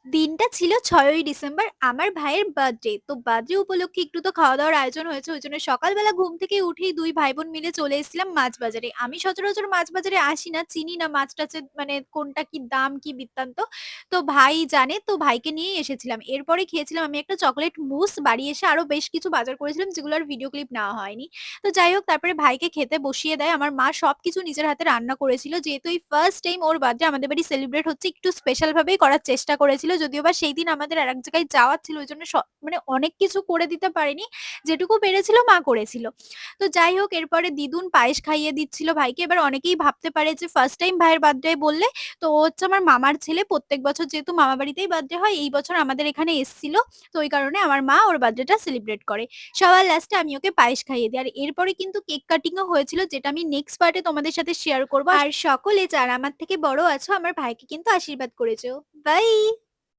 দিনটা ছিল ৬ই ডিসেম্বর আমার ভাইয়ের বার্থডে। তো বার্থডে উপলক্ষে একটু তো খাওয়া-দাওয়ার আয়োজন হয়েছে। ওইজন্য সকালবেলা ঘুম থেকে উঠেই ২ ভাই-বোন মিলে চলে এসেছিলাম মাছ বাজারে। আমি সচরাচর মাছ বাজারে আসি না, চিনি না মাছ-টাছের মানে কোনটা কি দাম, কি বৃত্তান্ত। তো ভাই জানে, তো ভাইকে নিয়েই এসেছিলাম। এরপরে খেয়েছিলাম আমি একটা চকোলেট মুস। বাড়ি এসে আরো বেশ কিছু বাজার করেছিলাম যেগুলোর ভিডিও ক্লিপ নেওয়া হয়নি। তো যাই হোক তারপরে ভাইকে খেতে বসিয়ে দেয়। আমার মা সবকিছু নিজের হাতে রান্না করেছিল। যেহেতু এই ফার্স্ট টাইম ওর বার্থডে আমাদের বাড়ি সেলিব্রেট হচ্ছে, একটু স্পেশাল ভাবেই করার চেষ্টা করেছিল। যদিও বা সেইদিন আমাদের আরেক জায়গায় যাওয়ার ছিল। ওইজন্য মানে অনেক কিছু করে দিতে পারেনি। যেটুকু পেরেছিল মা করেছিল। তো যাই হোক এরপরে দিদুন পায়েস খাইয়ে দিচ্ছিল ভাইকে। এবার অনেকেই ভাবতে পারে যে ফার্স্ট টাইম ভাইয়ের বার্থডে বললে, তো ও হচ্ছে আমার মামার ছেলে। প্রত্যেক বছর যেহেতু মামা বাড়িতেই বার্থডে হয়, এই বছর আমাদের এখানে এসছিল। তো ওই কারণে আমার মা ওর বার্থডেটা সেলিব্রেট করে। সবার লাস্টে আমি ওকে পায়েস খাইয়ে দিই। আর এরপরে কিন্তু কেক কাটিং ও হয়েছিল, যেটা আমি নেক্সট পার্ট এ তোমাদের সাথে শেয়ার করব। আর সকলে যারা আমার থেকে বড় আছো আমার ভাইকে কিন্তু আশীর্বাদ করে যেও। বাই।